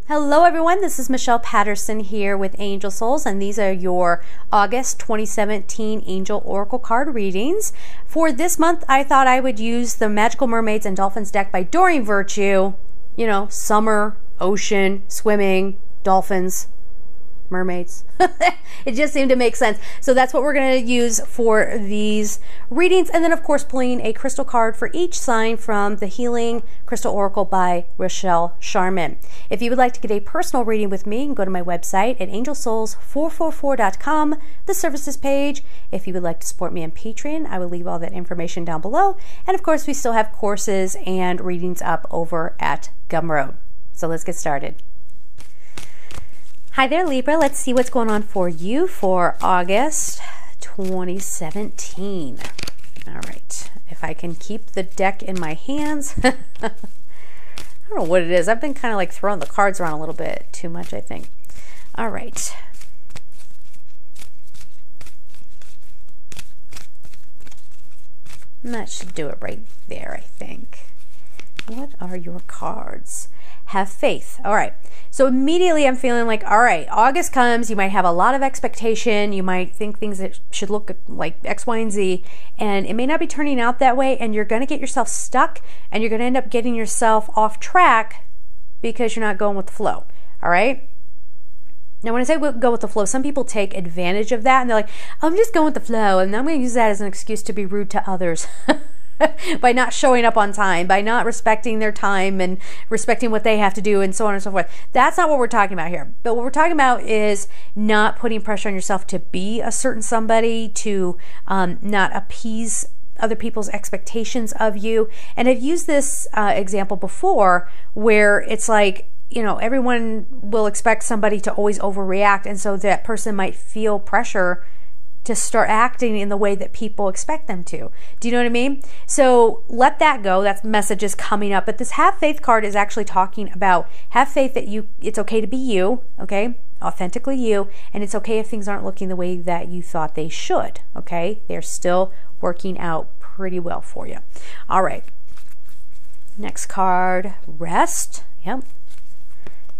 Hello everyone, this is Michelle Patterson here with Angel Souls, and these are your August 2017 Angel Oracle card readings. For this month, I thought I would use the Magical Mermaids and Dolphins deck by Doreen Virtue. You know, summer, ocean, swimming, dolphins, mermaids. It just seemed to make sense. So that's what we're going to use for these readings. And then, of course, pulling a crystal card for each sign from the Healing Crystal Oracle by Rochelle Sharman. If you would like to get a personal reading with me, you can go to my website at angelsouls444.com, the services page. If you would like to support me on Patreon, I will leave all that information down below. And of course, we still have courses and readings up over at Gumroad. So let's get started. Hi there, Libra. Let's see what's going on for you for August 2017. All right. If I can keep the deck in my hands. I don't know what it is. I've been kind of like throwing the cards around a little bit too much, I think. All right. And that should do it right there, I think. What are your cards? Have faith. All right. So immediately I'm feeling like, all right, August comes, you might have a lot of expectation, you might think things that should look like X, Y, and Z, and it may not be turning out that way, and you're going to get yourself stuck, and you're going to end up getting yourself off track because you're not going with the flow. All right? Now, when I say go with the flow, some people take advantage of that, and they're like, I'm just going with the flow, and I'm going to use that as an excuse to be rude to others. By not showing up on time, by not respecting their time and respecting what they have to do and so on and so forth. That's not what we're talking about here. But what we're talking about is not putting pressure on yourself to be a certain somebody, to not appease other people's expectations of you. And I've used this example before where it's like, you know, everyone will expect somebody to always overreact, and so that person might feel pressure to start acting in the way that people expect them to. Do you know what I mean? So let that go. That message is coming up. But this have faith card is actually talking about have faith that it's okay to be you, okay? Authentically you, and it's okay if things aren't looking the way that you thought they should, okay? They're still working out pretty well for you. All right. Next card, rest. Yep.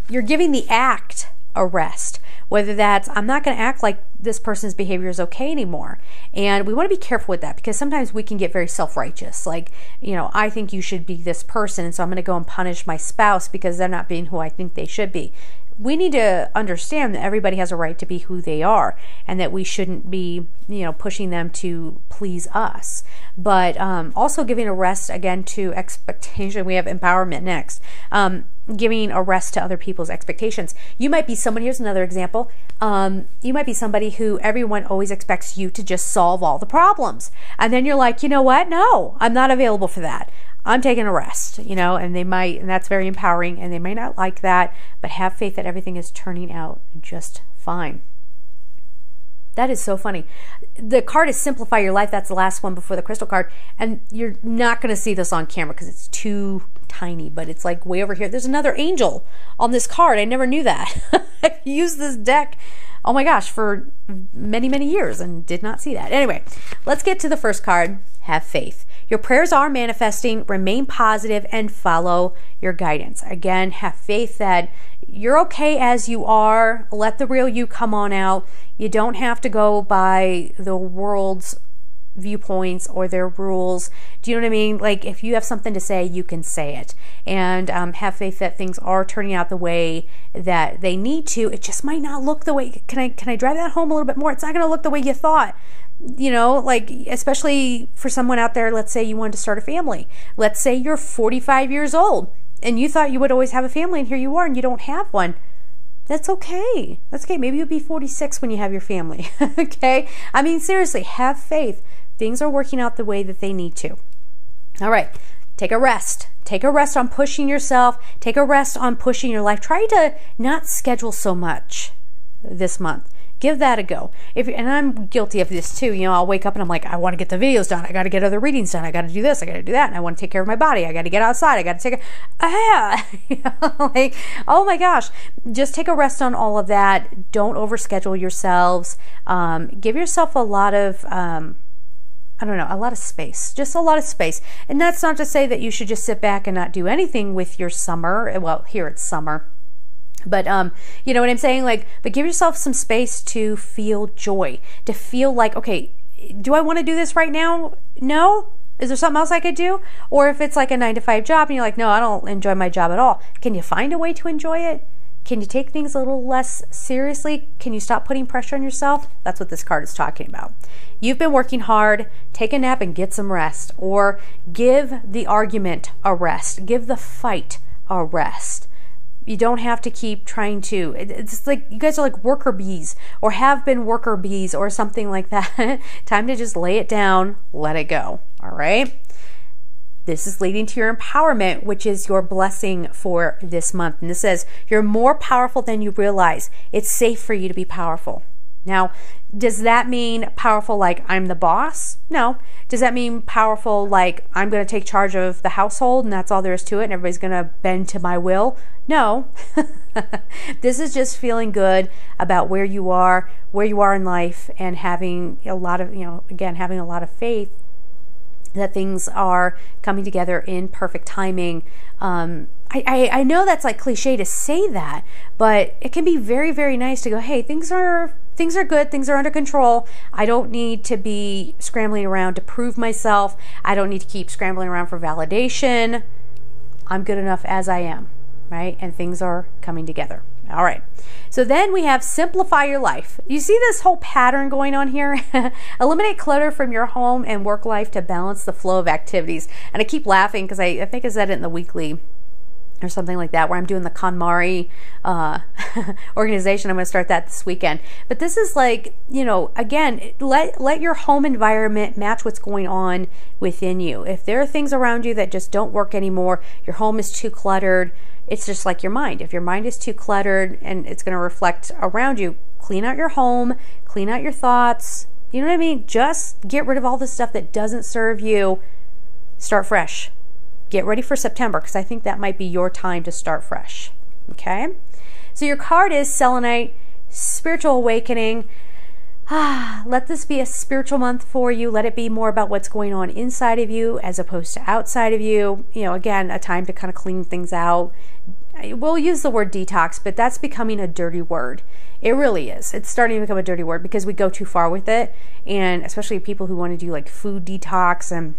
You're giving the act a rest. Whether that's, I'm not going to act like this person's behavior is okay anymore. And we want to be careful with that because sometimes we can get very self-righteous. Like, you know, I think you should be this person, and so I'm going to go and punish my spouse because they're not being who I think they should be. We need to understand that everybody has a right to be who they are, and that we shouldn't be, you know, pushing them to please us. But also giving a rest, again, to expectation. We have empowerment next. Giving a rest to other people's expectations. You might be someone, here's another example. You might be somebody who everyone always expects you to just solve all the problems. And then you're like, you know what? No, I'm not available for that. I'm taking a rest, you know, and that's very empowering, and they may not like that, but have faith that everything is turning out just fine. That is so funny. The card is Simplify Your Life. That's the last one before the crystal card. And you're not going to see this on camera because it's too tiny, but it's like way over here. There's another angel on this card. I never knew that. I've used this deck, oh my gosh, for many, many years and did not see that. Anyway, let's get to the first card, Have Faith. Your prayers are manifesting. Remain positive and follow your guidance. Again, have faith that you're okay as you are. Let the real you come on out. You don't have to go by the world's viewpoints or their rules. Do you know what I mean? Like, if you have something to say, you can say it. And have faith that things are turning out the way that they need to. It just might not look the way. Can I drive that home a little bit more? It's not going to look the way you thought. You know, like, especially for someone out there, let's say you wanted to start a family. Let's say you're 45 years old and you thought you would always have a family, and here you are and you don't have one. That's okay. That's okay. Maybe you'll be 46 when you have your family. Okay? I mean, seriously, have faith. Things are working out the way that they need to. All right. Take a rest. Take a rest on pushing yourself. Take a rest on pushing your life. Try to not schedule so much this month. Give that a go. And I'm guilty of this too. You know, I'll wake up and I'm like, I want to get the videos done. I got to get other readings done. I got to do this. I got to do that. And I want to take care of my body. I got to get outside. I got to take you know, like, oh my gosh. Just take a rest on all of that. Don't overschedule yourselves. Give yourself a lot of, I don't know, a lot of space. Just a lot of space. And that's not to say that you should just sit back and not do anything with your summer. Well, here it's summer. But you know what I'm saying? Like, but give yourself some space to feel joy, to feel like, okay, do I want to do this right now? No? Is there something else I could do? Or if it's like a 9-to-5 job and you're like, no, I don't enjoy my job at all. Can you find a way to enjoy it? Can you take things a little less seriously? Can you stop putting pressure on yourself? That's what this card is talking about. You've been working hard, take a nap and get some rest, or give the argument a rest, give the fight a rest. You don't have to keep trying to, it's like you guys are like worker bees or have been worker bees or something like that. Time to just lay it down, let it go. All right. This is leading to your empowerment, which is your blessing for this month. And this says you're more powerful than you realize. It's safe for you to be powerful. Now, does that mean powerful like I'm the boss? No. Does that mean powerful like I'm going to take charge of the household and that's all there is to it and everybody's going to bend to my will? No. This is just feeling good about where you are in life, and having a lot of, again, having a lot of faith that things are coming together in perfect timing. I know that's like cliche to say that, but it can be very, very nice to go, hey, things are good, things are under control. I don't need to be scrambling around to prove myself. I don't need to keep scrambling around for validation. I'm good enough as I am, right? And things are coming together. All right. So then we have simplify your life. You see this whole pattern going on here? Eliminate clutter from your home and work life to balance the flow of activities. And I keep laughing because I think I said it in the weekly or something like that, where I'm doing the KonMari organization. I'm going to start that this weekend. But this is like, again, let your home environment match what's going on within you. If there are things around you that just don't work anymore, your home is too cluttered, it's just like your mind. If your mind is too cluttered and it's going to reflect around you, clean out your home, clean out your thoughts. You know what I mean? Just get rid of all the stuff that doesn't serve you. Start fresh. Get ready for September, because I think that might be your time to start fresh. Okay? So your card is Selenite, Spiritual Awakening. Let this be a spiritual month for you. Let it be more about what's going on inside of you as opposed to outside of you. Again, a time to kind of clean things out. We'll use the word detox, but that's becoming a dirty word. It really is. It's starting to become a dirty word because we go too far with it. And especially people who want to do like food detox, and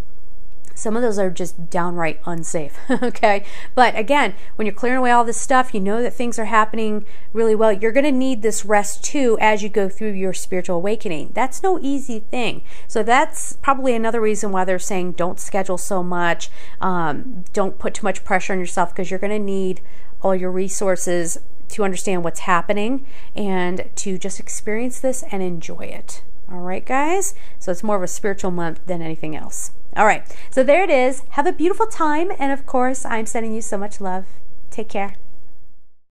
some of those are just downright unsafe, okay? But again, when you're clearing away all this stuff, you know that things are happening really well. You're going to need this rest too as you go through your spiritual awakening. That's no easy thing. So that's probably another reason why they're saying don't schedule so much, don't put too much pressure on yourself, because you're going to need all your resources to understand what's happening and to just experience this and enjoy it. All right, guys? So it's more of a spiritual month than anything else. All right, so there it is. Have a beautiful time. And of course, I'm sending you so much love. Take care.